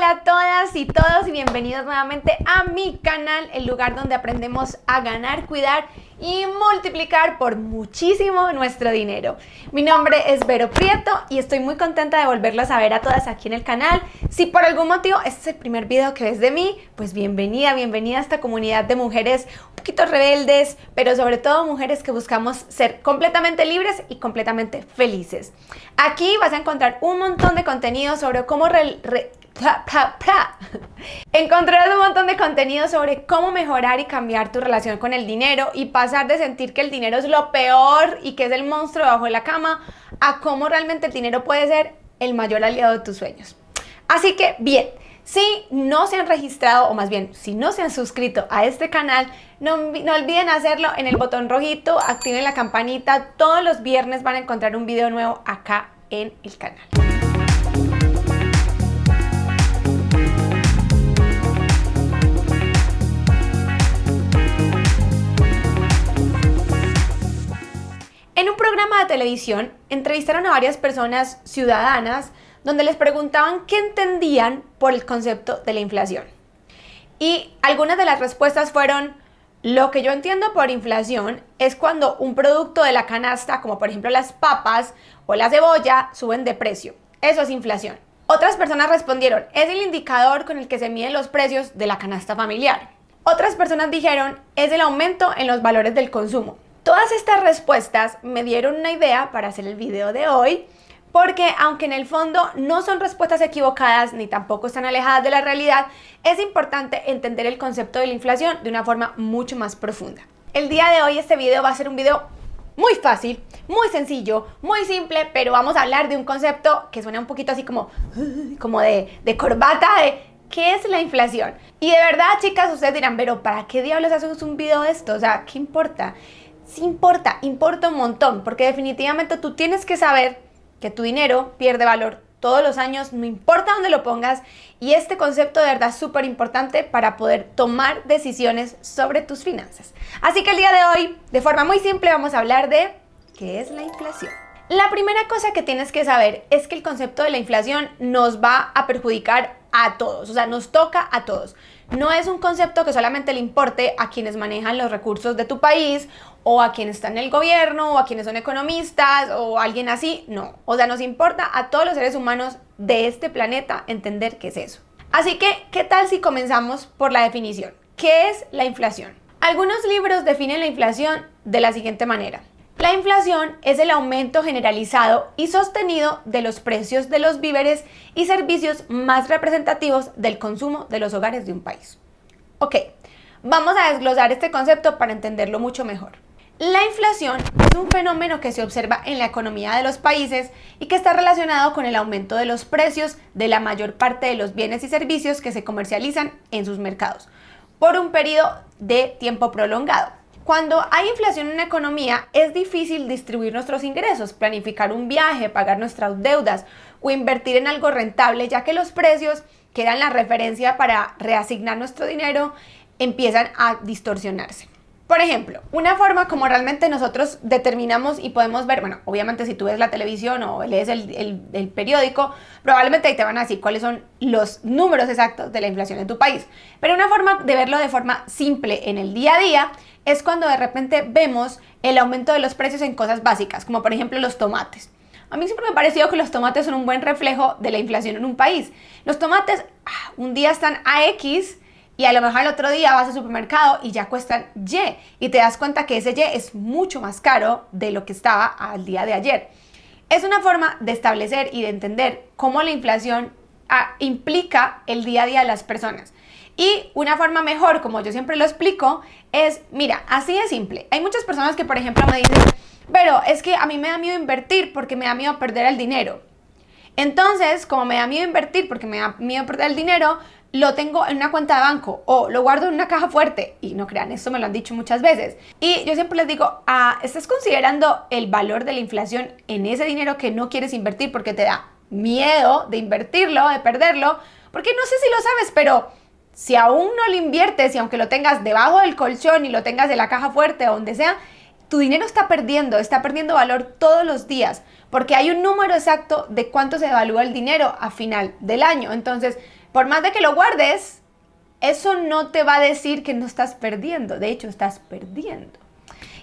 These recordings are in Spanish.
Hola a todas y todos y bienvenidos nuevamente a mi canal, el lugar donde aprendemos a ganar, cuidar y multiplicar por muchísimo nuestro dinero. Mi nombre es Vero Prieto y estoy muy contenta de volverlas a ver a todas aquí en el canal. Si por algún motivo este es el primer video que ves de mí, pues bienvenida a esta comunidad de mujeres un poquito rebeldes, pero sobre todo mujeres que buscamos ser completamente libres y completamente felices. Aquí vas a encontrar un montón de contenido sobre cómo encontrarás un montón de contenido sobre cómo mejorar y cambiar tu relación con el dinero y pasar de sentir que el dinero es lo peor y que es el monstruo debajo de la cama a cómo realmente el dinero puede ser el mayor aliado de tus sueños. Así que bien, si no se han registrado o más bien si no se han suscrito a este canal, no olviden hacerlo en el botón rojito, activen la campanita, todos los viernes van a encontrar un video nuevo acá en el canal. En un programa de televisión entrevistaron a varias personas ciudadanas donde les preguntaban qué entendían por el concepto de la inflación. Y algunas de las respuestas fueron: lo que yo entiendo por inflación es cuando un producto de la canasta, como por ejemplo las papas o la cebolla, suben de precio. Eso es inflación. Otras personas respondieron: es el indicador con el que se miden los precios de la canasta familiar. Otras personas dijeron: es el aumento en los valores del consumo. Todas estas respuestas me dieron una idea para hacer el video de hoy, porque aunque en el fondo no son respuestas equivocadas ni tampoco están alejadas de la realidad, es importante entender el concepto de la inflación de una forma mucho más profunda. El día de hoy este video va a ser un video muy fácil, muy sencillo, muy simple, pero vamos a hablar de un concepto que suena un poquito así como de corbata, de ¿qué es la inflación? Y de verdad, chicas, ustedes dirán, pero ¿para qué diablos haces un video de esto? O sea, ¿qué importa? Sí importa un montón, porque definitivamente tú tienes que saber que tu dinero pierde valor todos los años, no importa dónde lo pongas, y este concepto de verdad es súper importante para poder tomar decisiones sobre tus finanzas. Así que el día de hoy, de forma muy simple, vamos a hablar de ¿qué es la inflación? La primera cosa que tienes que saber es que el concepto de la inflación nos va a perjudicar a todos, o sea, nos toca a todos. No es un concepto que solamente le importe a quienes manejan los recursos de tu país o a quienes están en el gobierno o a quienes son economistas o alguien así, no. O sea, nos importa a todos los seres humanos de este planeta entender qué es eso. Así que, ¿qué tal si comenzamos por la definición? ¿Qué es la inflación? Algunos libros definen la inflación de la siguiente manera. La inflación es el aumento generalizado y sostenido de los precios de los víveres y servicios más representativos del consumo de los hogares de un país. Ok, vamos a desglosar este concepto para entenderlo mucho mejor. La inflación es un fenómeno que se observa en la economía de los países y que está relacionado con el aumento de los precios de la mayor parte de los bienes y servicios que se comercializan en sus mercados por un periodo de tiempo prolongado. Cuando hay inflación en una economía, es difícil distribuir nuestros ingresos, planificar un viaje, pagar nuestras deudas o invertir en algo rentable, ya que los precios, que eran la referencia para reasignar nuestro dinero, empiezan a distorsionarse. Por ejemplo, una forma como realmente nosotros determinamos y podemos ver, bueno, obviamente si tú ves la televisión o lees el periódico, probablemente ahí te van a decir cuáles son los números exactos de la inflación en tu país. Pero una forma de verlo de forma simple en el día a día es cuando de repente vemos el aumento de los precios en cosas básicas, como por ejemplo los tomates. A mí siempre me ha parecido que los tomates son un buen reflejo de la inflación en un país. Los tomates un día están a X y a lo mejor el otro día vas al supermercado y ya cuestan Y y te das cuenta que ese Y es mucho más caro de lo que estaba al día de ayer. Es una forma de establecer y de entender cómo la inflación implica el día a día de las personas. Y una forma mejor, como yo siempre lo explico, es, mira, así de simple. Hay muchas personas que, por ejemplo, me dicen, pero es que a mí me da miedo invertir porque me da miedo perder el dinero. Entonces, como me da miedo invertir porque me da miedo perder el dinero, lo tengo en una cuenta de banco o lo guardo en una caja fuerte. Y no crean, esto me lo han dicho muchas veces. Y yo siempre les digo, ¿estás considerando el valor de la inflación en ese dinero que no quieres invertir porque te da miedo de invertirlo, de perderlo? Porque no sé si lo sabes, pero si aún no lo inviertes y aunque lo tengas debajo del colchón y lo tengas en la caja fuerte o donde sea, tu dinero está perdiendo valor todos los días porque hay un número exacto de cuánto se evalúa el dinero a final del año. Entonces, Por más de que lo guardes, eso no te va a decir que no estás perdiendo. De hecho, estás perdiendo.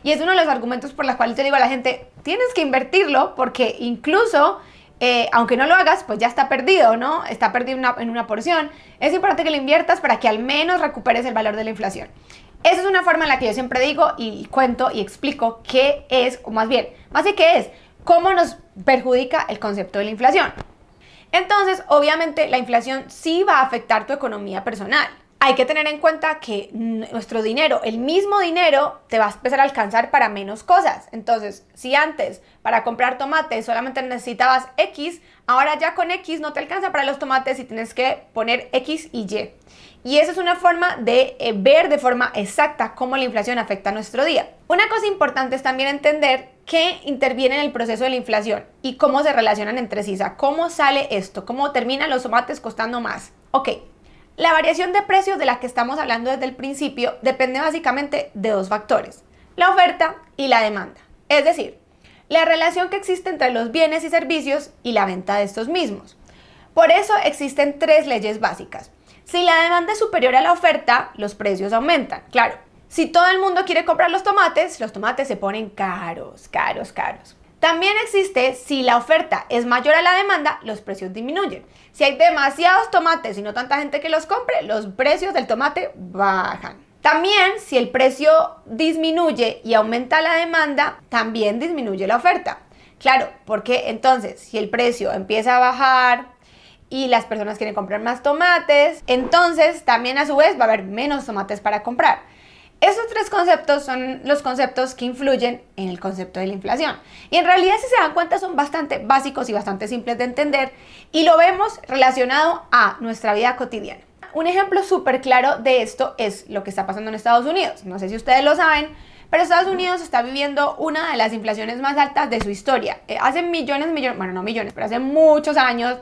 Y es uno de los argumentos por los cuales yo digo a la gente, tienes que invertirlo porque incluso, aunque no lo hagas, pues ya está perdido, ¿no? Está perdido en una porción. Es importante que lo inviertas para que al menos recuperes el valor de la inflación. Esa es una forma en la que yo siempre digo y cuento y explico qué es, o más bien qué es, cómo nos perjudica el concepto de la inflación. Entonces, obviamente, la inflación sí va a afectar tu economía personal. Hay que tener en cuenta que nuestro dinero, el mismo dinero, te va a empezar a alcanzar para menos cosas. Entonces, si antes para comprar tomates solamente necesitabas X, ahora ya con X no te alcanza para los tomates y tienes que poner X y Y. Y esa es una forma de ver de forma exacta cómo la inflación afecta a nuestro día. Una cosa importante es también entender qué interviene en el proceso de la inflación y cómo se relacionan entre sí. O sea, cómo sale esto, cómo terminan los tomates costando más. Ok. La variación de precios de la que estamos hablando desde el principio depende básicamente de dos factores, la oferta y la demanda, es decir, la relación que existe entre los bienes y servicios y la venta de estos mismos. Por eso existen tres leyes básicas. Si la demanda es superior a la oferta, los precios aumentan, claro. Si todo el mundo quiere comprar los tomates se ponen caros. También existe, si la oferta es mayor a la demanda, los precios disminuyen. Si hay demasiados tomates y no tanta gente que los compre, los precios del tomate bajan. También, si el precio disminuye y aumenta la demanda, también disminuye la oferta. Claro, porque entonces, si el precio empieza a bajar y las personas quieren comprar más tomates, entonces también a su vez va a haber menos tomates para comprar. Esos tres conceptos son los conceptos que influyen en el concepto de la inflación. Y en realidad, si se dan cuenta, son bastante básicos y bastante simples de entender y lo vemos relacionado a nuestra vida cotidiana. Un ejemplo súper claro de esto es lo que está pasando en Estados Unidos. No sé si ustedes lo saben, pero Estados Unidos está viviendo una de las inflaciones más altas de su historia. Hace hace muchos años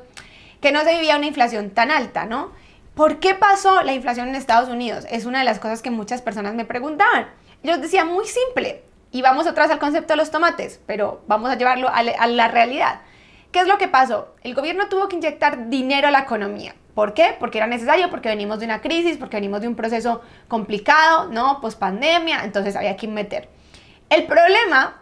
que no se vivía una inflación tan alta, ¿no? ¿Por qué pasó la inflación en Estados Unidos? Es una de las cosas que muchas personas me preguntaban. Yo les decía muy simple, y vamos otra vez al concepto de los tomates, pero vamos a llevarlo a la realidad. ¿Qué es lo que pasó? El gobierno tuvo que inyectar dinero a la economía. ¿Por qué? Porque era necesario, porque venimos de una crisis, porque venimos de un proceso complicado, ¿no? Pospandemia, entonces había que meter. El problema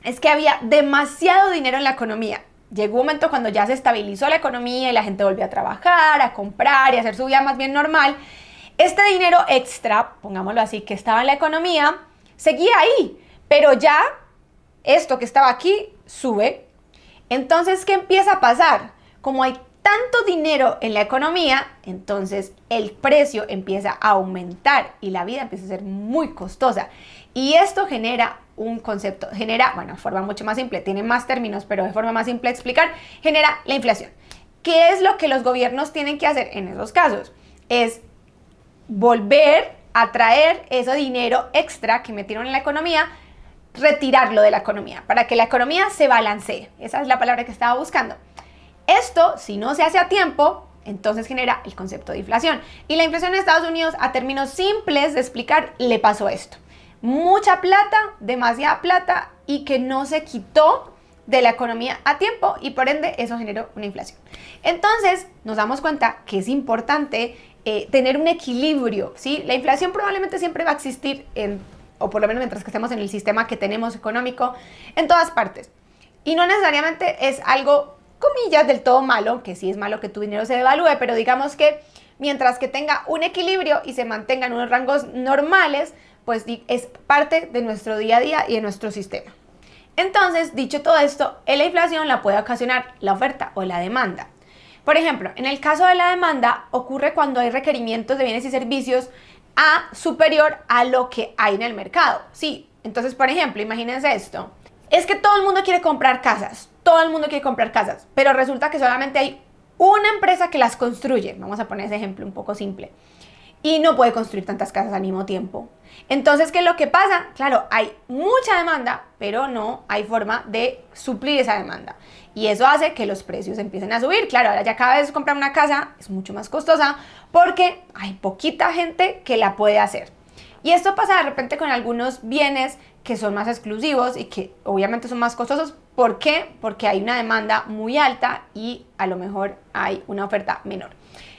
es que había demasiado dinero en la economía. Llegó un momento cuando ya se estabilizó la economía y la gente volvió a trabajar, a comprar y a hacer su vida más bien normal. Este dinero extra, pongámoslo así, que estaba en la economía, seguía ahí, pero ya esto que estaba aquí sube. Entonces, ¿qué empieza a pasar? Como hay tanto dinero en la economía, entonces el precio empieza a aumentar y la vida empieza a ser muy costosa. Y esto genera un concepto, de forma mucho más simple, tiene más términos, pero de forma más simple de explicar, genera la inflación. ¿Qué es lo que los gobiernos tienen que hacer en esos casos? Es volver a traer ese dinero extra que metieron en la economía, retirarlo de la economía, para que la economía se balancee. Esa es la palabra que estaba buscando. Esto, si no se hace a tiempo, entonces genera el concepto de inflación. Y la inflación en Estados Unidos, a términos simples de explicar, le pasó esto. Mucha plata, demasiada plata y que no se quitó de la economía a tiempo y por ende eso generó una inflación. Entonces nos damos cuenta que es importante tener un equilibrio, ¿sí? La inflación probablemente siempre va a existir, o por lo menos mientras que estemos en el sistema que tenemos económico, en todas partes. Y no necesariamente es algo, comillas, del todo malo, que sí es malo que tu dinero se devalúe, pero digamos que mientras que tenga un equilibrio y se mantenga en unos rangos normales, pues es parte de nuestro día a día y de nuestro sistema. Entonces, dicho todo esto, la inflación la puede ocasionar la oferta o la demanda. Por ejemplo, en el caso de la demanda, ocurre cuando hay requerimientos de bienes y servicios superior a lo que hay en el mercado. Sí, entonces, por ejemplo, imagínense esto. Es que todo el mundo quiere comprar casas, pero resulta que solamente hay una empresa que las construye. Vamos a poner ese ejemplo un poco simple. Y no puede construir tantas casas al mismo tiempo. Entonces, ¿qué es lo que pasa? Claro, hay mucha demanda, pero no hay forma de suplir esa demanda. Y eso hace que los precios empiecen a subir. Claro, ahora ya cada vez comprar una casa es mucho más costosa porque hay poquita gente que la puede hacer. Y esto pasa de repente con algunos bienes que son más exclusivos y que obviamente son más costosos. ¿Por qué? Porque hay una demanda muy alta y a lo mejor hay una oferta menor.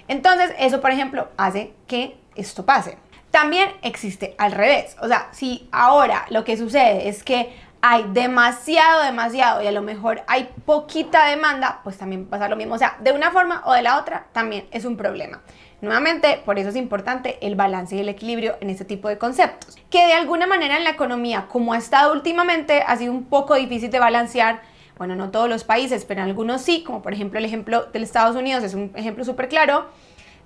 Entonces, eso, por ejemplo, hace que esto pase. También existe al revés. O sea, si ahora lo que sucede es que hay demasiado y a lo mejor hay poquita demanda, pues también pasa lo mismo. O sea, de una forma o de la otra también es un problema. Nuevamente, por eso es importante el balance y el equilibrio en este tipo de conceptos. Que de alguna manera en la economía, como ha estado últimamente, ha sido un poco difícil de balancear. Bueno, no todos los países, pero en algunos sí, como por ejemplo el ejemplo de Estados Unidos es un ejemplo súper claro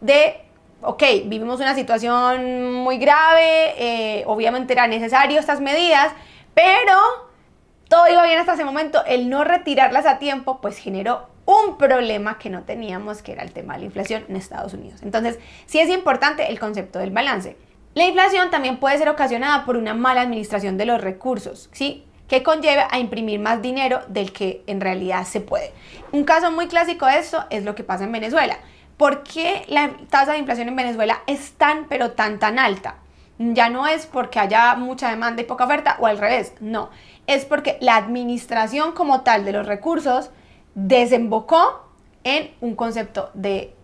de, ok, vivimos una situación muy grave, obviamente era necesario estas medidas, pero todo iba bien hasta ese momento. El no retirarlas a tiempo pues generó un problema que no teníamos, que era el tema de la inflación en Estados Unidos. Entonces, sí es importante el concepto del balance. La inflación también puede ser ocasionada por una mala administración de los recursos, ¿sí?, que conlleve a imprimir más dinero del que en realidad se puede. Un caso muy clásico de esto es lo que pasa en Venezuela. ¿Por qué la tasa de inflación en Venezuela es tan alta? Ya no es porque haya mucha demanda y poca oferta, o al revés, no. Es porque la administración como tal de los recursos desembocó en un concepto de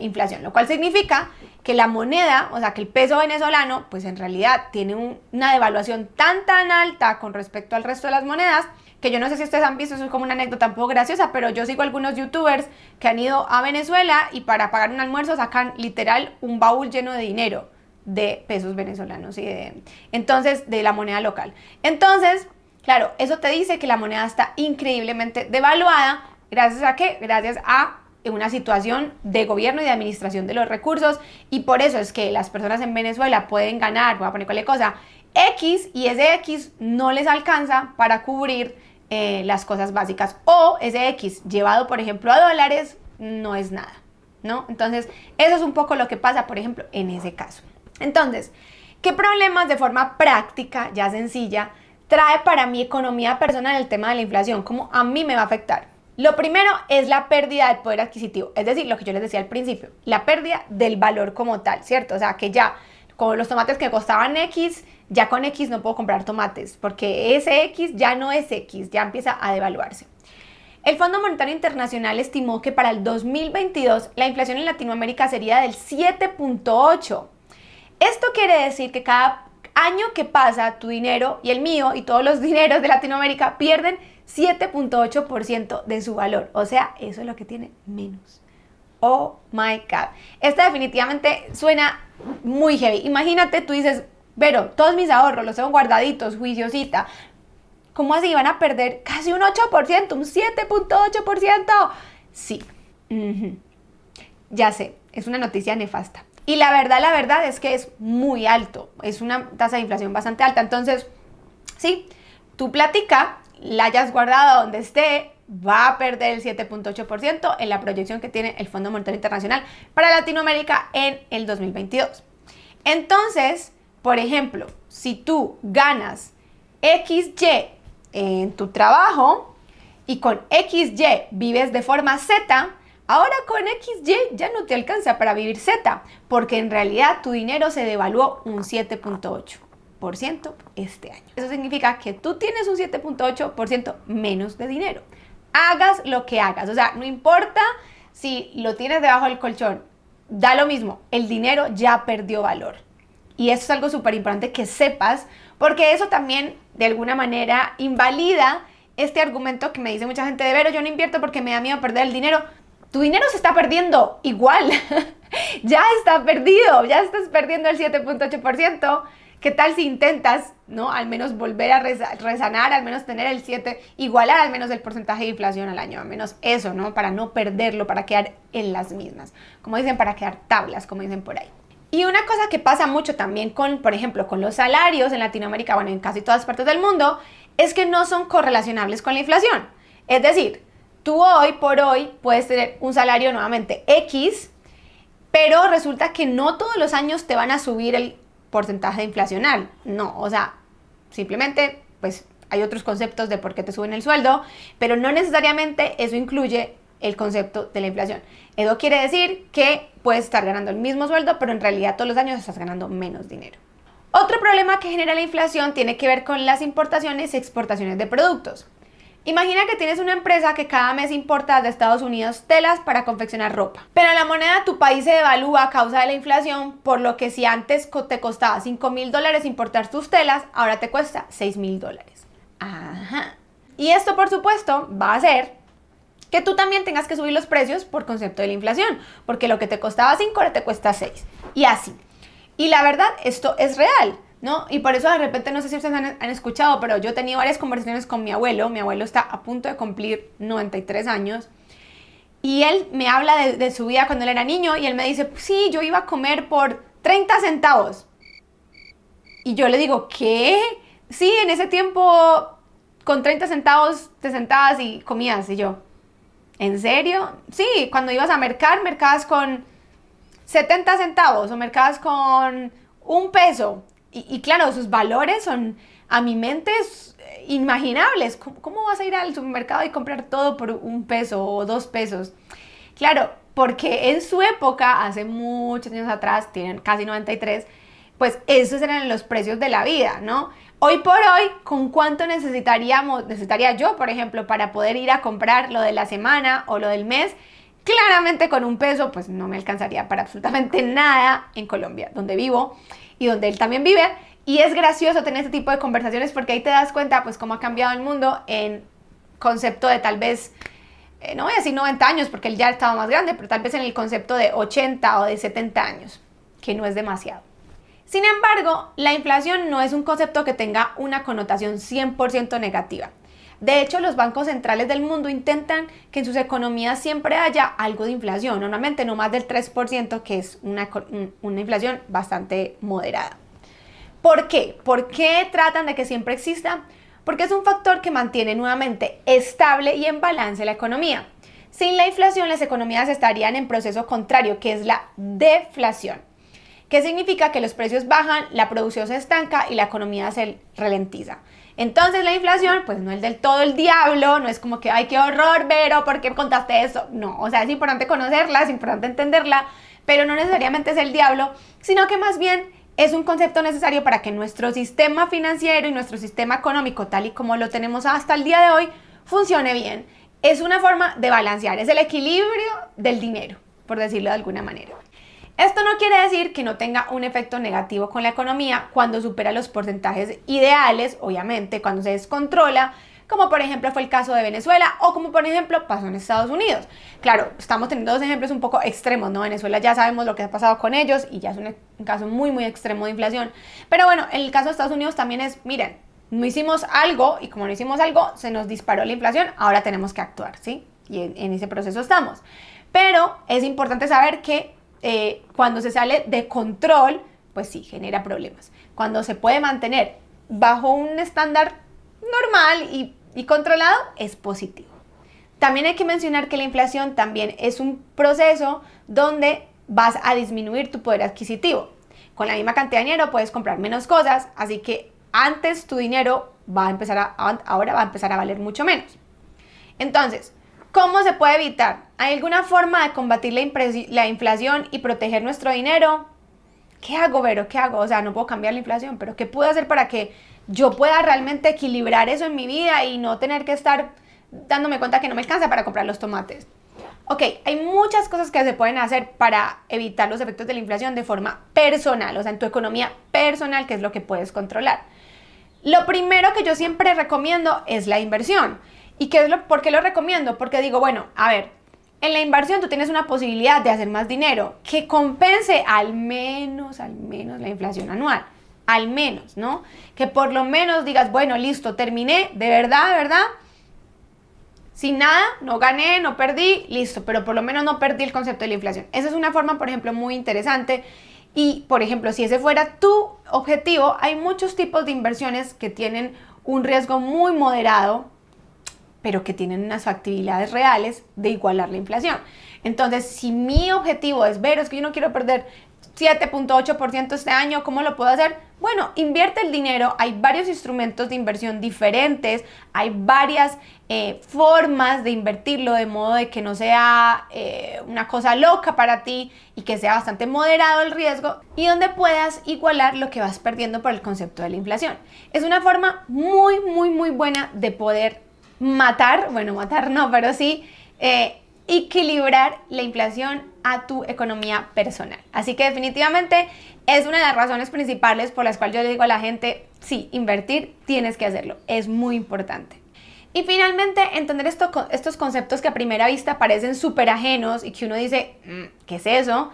inflación, lo cual significa que la moneda, o sea, que el peso venezolano, pues en realidad tiene una devaluación tan alta con respecto al resto de las monedas, que yo no sé si ustedes han visto, eso es como una anécdota un poco graciosa, pero yo sigo algunos youtubers que han ido a Venezuela y para pagar un almuerzo sacan literal un baúl lleno de dinero de pesos venezolanos entonces de la moneda local. Entonces, claro, eso te dice que la moneda está increíblemente devaluada. ¿Gracias a qué? Gracias a una situación de gobierno y de administración de los recursos, y por eso es que las personas en Venezuela pueden ganar, voy a poner cualquier cosa, X, y ese X no les alcanza para cubrir las cosas básicas, o ese X llevado, por ejemplo, a dólares, no es nada, ¿no? Entonces, eso es un poco lo que pasa, por ejemplo, en ese caso. Entonces, ¿qué problemas de forma práctica, ya sencilla, trae para mi economía personal el tema de la inflación? ¿Cómo a mí me va a afectar? Lo primero es la pérdida del poder adquisitivo, es decir, lo que yo les decía al principio, la pérdida del valor como tal, ¿cierto? O sea, que ya con los tomates que costaban X, ya con X no puedo comprar tomates, porque ese X ya no es X, ya empieza a devaluarse. El Fondo Monetario Internacional estimó que para el 2022 la inflación en Latinoamérica sería del 7.8%. Esto quiere decir que cada año que pasa, tu dinero y el mío y todos los dineros de Latinoamérica pierden 7.8% de su valor. O sea, eso es lo que tiene menos. Oh my God. Esta definitivamente suena muy heavy. Imagínate, tú dices, Vero, todos mis ahorros los tengo guardaditos, juiciosita. ¿Cómo así van a perder casi un 8%, un 7.8%? Sí. Ya sé, es una noticia nefasta. Y la verdad es que es muy alto. Es una tasa de inflación bastante alta. Entonces, sí, tu plática la hayas guardado donde esté, va a perder el 7.8% en la proyección que tiene el Fondo Monetario Internacional para Latinoamérica en el 2022. Entonces, por ejemplo, si tú ganas XY en tu trabajo y con XY vives de forma Z, ahora con XY ya no te alcanza para vivir Z, porque en realidad tu dinero se devaluó un 7.8%. Este año. Eso significa que tú tienes un 7.8% menos de dinero. Hagas lo que hagas, o sea, no importa si lo tienes debajo del colchón, da lo mismo, el dinero ya perdió valor. Y eso es algo súper importante que sepas, porque eso también de alguna manera invalida este argumento que me dice mucha gente de Vero, yo no invierto porque me da miedo perder el dinero. Tu dinero se está perdiendo igual, ya está perdido, ya estás perdiendo el 7.8%. ¿Qué tal si intentas, ¿no?, al menos volver a resanar, al menos tener el 7, igualar al menos el porcentaje de inflación al año, al menos eso, ¿no?, para no perderlo, para quedar en las mismas, como dicen, para quedar tablas, como dicen por ahí. Y una cosa que pasa mucho también con, por ejemplo, con los salarios en Latinoamérica, bueno, en casi todas partes del mundo, es que no son correlacionables con la inflación. Es decir, tú hoy por hoy puedes tener un salario nuevamente X, pero resulta que no todos los años te van a subir el porcentaje inflacional, no, o sea, simplemente pues hay otros conceptos de por qué te suben el sueldo, pero no necesariamente eso incluye el concepto de la inflación. Eso quiere decir que puedes estar ganando el mismo sueldo, pero en realidad todos los años estás ganando menos dinero. Otro problema que genera la inflación tiene que ver con las importaciones y exportaciones de productos. Imagina que tienes una empresa que cada mes importa de Estados Unidos telas para confeccionar ropa, pero la moneda de tu país se devalúa a causa de la inflación, por lo que si antes te costaba $5,000 importar tus telas, ahora te cuesta $6,000. Ajá. Y esto, por supuesto, va a hacer que tú también tengas que subir los precios por concepto de la inflación, porque lo que te costaba 5 ahora te cuesta 6, y así. Y la verdad, esto es real, ¿no? Y por eso de repente, no sé si ustedes han escuchado, pero yo he tenido varias conversaciones con mi abuelo está a punto de cumplir 93 años, y él me habla de su vida cuando él era niño, y él me dice, sí, yo iba a comer por 30 centavos. Y yo le digo, ¿qué? Sí, en ese tiempo, con 30 centavos te sentabas y comías, y yo, ¿en serio? Sí, cuando ibas a mercabas con 70 centavos o mercabas con $1. Y claro, sus valores son, a mi mente, inimaginables. ¿Cómo vas a ir al supermercado y comprar todo por $1 o $2? Claro, porque en su época, hace muchos años atrás, tienen casi 93, pues esos eran los precios de la vida, ¿no? Hoy por hoy, ¿con cuánto necesitaría yo, por ejemplo, para poder ir a comprar lo de la semana o lo del mes? Claramente con $1, pues no me alcanzaría para absolutamente nada en Colombia, donde vivo y donde él también vive. Y es gracioso tener este tipo de conversaciones porque ahí te das cuenta, pues, cómo ha cambiado el mundo en concepto de tal vez, no voy a decir 90 años porque él ya estaba más grande, pero tal vez en el concepto de 80 o de 70 años, que no es demasiado. Sin embargo, la inflación no es un concepto que tenga una connotación 100% negativa. De hecho, los bancos centrales del mundo intentan que en sus economías siempre haya algo de inflación, normalmente no más del 3%, que es una inflación bastante moderada. ¿Por qué? ¿Por qué tratan de que siempre exista? Porque es un factor que mantiene nuevamente estable y en balance la economía. Sin la inflación, las economías estarían en proceso contrario, que es la deflación. ¿Qué significa? Que los precios bajan, la producción se estanca y la economía se ralentiza. Entonces la inflación, pues no es del todo el diablo, no es como que, ay, qué horror, Vero, ¿por qué contaste eso? No, o sea, es importante conocerla, es importante entenderla, pero no necesariamente es el diablo, sino que más bien es un concepto necesario para que nuestro sistema financiero y nuestro sistema económico, tal y como lo tenemos hasta el día de hoy, funcione bien. Es una forma de balancear, es el equilibrio del dinero, por decirlo de alguna manera. Esto no quiere decir que no tenga un efecto negativo con la economía cuando supera los porcentajes ideales, obviamente, cuando se descontrola, como por ejemplo fue el caso de Venezuela o como por ejemplo pasó en Estados Unidos. Claro, estamos teniendo dos ejemplos un poco extremos, ¿no? Venezuela ya sabemos lo que ha pasado con ellos y ya es un caso muy, muy extremo de inflación. Pero bueno, en el caso de Estados Unidos también es, miren, no hicimos algo y como no hicimos algo, se nos disparó la inflación, ahora tenemos que actuar, ¿sí? Y en ese proceso estamos. Pero es importante saber que cuando se sale de control, pues sí, genera problemas. Cuando se puede mantener bajo un estándar normal y controlado, es positivo. También hay que mencionar que la inflación también es un proceso donde vas a disminuir tu poder adquisitivo. Con la misma cantidad de dinero puedes comprar menos cosas, así que antes tu dinero ahora va a empezar a valer mucho menos. Entonces, ¿cómo se puede evitar? ¿Hay alguna forma de combatir la inflación y proteger nuestro dinero? ¿Qué hago, Vero? ¿Qué hago? O sea, no puedo cambiar la inflación, pero ¿qué puedo hacer para que yo pueda realmente equilibrar eso en mi vida y no tener que estar dándome cuenta que no me alcanza para comprar los tomates? Ok, hay muchas cosas que se pueden hacer para evitar los efectos de la inflación de forma personal, o sea, en tu economía personal, que es lo que puedes controlar. Lo primero que yo siempre recomiendo es la inversión. ¿Y por qué lo recomiendo? Porque digo, bueno, a ver, en la inversión tú tienes una posibilidad de hacer más dinero que compense al menos la inflación anual. Al menos, ¿no? Que por lo menos digas, bueno, listo, terminé, de verdad, sin nada, no gané, no perdí, listo, pero por lo menos no perdí el concepto de la inflación. Esa es una forma, por ejemplo, muy interesante. Y, por ejemplo, si ese fuera tu objetivo, hay muchos tipos de inversiones que tienen un riesgo muy moderado, pero que tienen unas factibilidades reales de igualar la inflación. Entonces, si mi objetivo es ver, es que yo no quiero perder 7.8% este año, ¿cómo lo puedo hacer? Bueno, invierte el dinero, hay varios instrumentos de inversión diferentes, hay varias formas de invertirlo de modo de que no sea una cosa loca para ti y que sea bastante moderado el riesgo y donde puedas igualar lo que vas perdiendo por el concepto de la inflación. Es una forma muy, muy, muy buena de poder matar no, pero sí equilibrar la inflación a tu economía personal. Así que definitivamente es una de las razones principales por las cuales yo le digo a la gente, sí, invertir, tienes que hacerlo, es muy importante. Y finalmente, entender estos conceptos que a primera vista parecen súper ajenos y que uno dice, ¿qué es eso?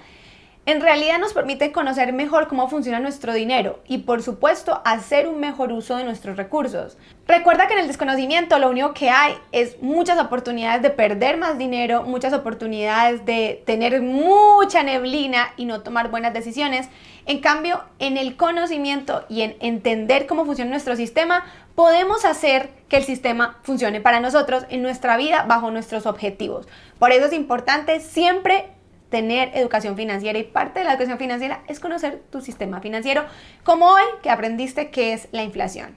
En realidad nos permite conocer mejor cómo funciona nuestro dinero y, por supuesto, hacer un mejor uso de nuestros recursos. Recuerda que en el desconocimiento lo único que hay es muchas oportunidades de perder más dinero, muchas oportunidades de tener mucha neblina y no tomar buenas decisiones. En cambio, en el conocimiento y en entender cómo funciona nuestro sistema, podemos hacer que el sistema funcione para nosotros en nuestra vida bajo nuestros objetivos. Por eso es importante siempre tener educación financiera, y parte de la educación financiera es conocer tu sistema financiero, como hoy que aprendiste qué es la inflación.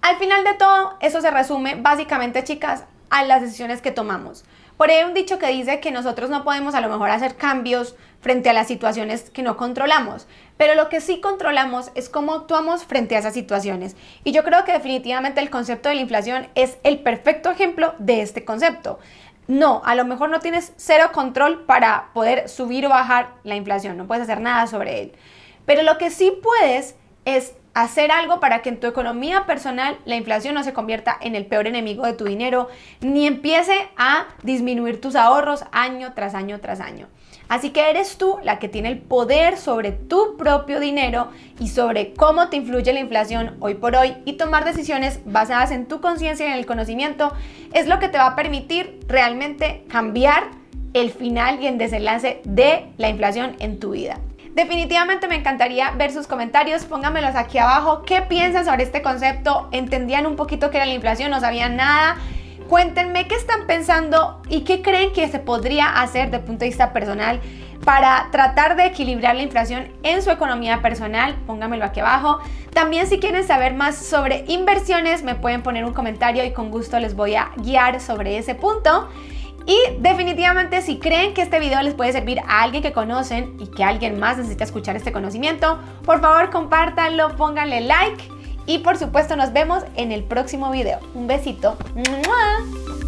Al final de todo, eso se resume básicamente, chicas, a las decisiones que tomamos. Por ahí hay un dicho que dice que nosotros no podemos a lo mejor hacer cambios frente a las situaciones que no controlamos, pero lo que sí controlamos es cómo actuamos frente a esas situaciones. Y yo creo que definitivamente el concepto de la inflación es el perfecto ejemplo de este concepto. No, a lo mejor no tienes cero control para poder subir o bajar la inflación, no puedes hacer nada sobre él. Pero lo que sí puedes es hacer algo para que en tu economía personal la inflación no se convierta en el peor enemigo de tu dinero, ni empiece a disminuir tus ahorros año tras año tras año. Así que eres tú la que tiene el poder sobre tu propio dinero y sobre cómo te influye la inflación hoy por hoy, y tomar decisiones basadas en tu conciencia y en el conocimiento es lo que te va a permitir realmente cambiar el final y el desenlace de la inflación en tu vida. Definitivamente me encantaría ver sus comentarios, pónganmelos aquí abajo. ¿Qué piensan sobre este concepto? ¿Entendían un poquito qué era la inflación? ¿No sabían nada? Cuéntenme qué están pensando y qué creen que se podría hacer desde el punto de vista personal para tratar de equilibrar la inflación en su economía personal. Pónganmelo aquí abajo. También, si quieren saber más sobre inversiones, me pueden poner un comentario y con gusto les voy a guiar sobre ese punto. Y definitivamente, si creen que este video les puede servir a alguien que conocen y que alguien más necesita escuchar este conocimiento, por favor compártanlo, pónganle like y por supuesto nos vemos en el próximo video. Un besito. ¡Mua!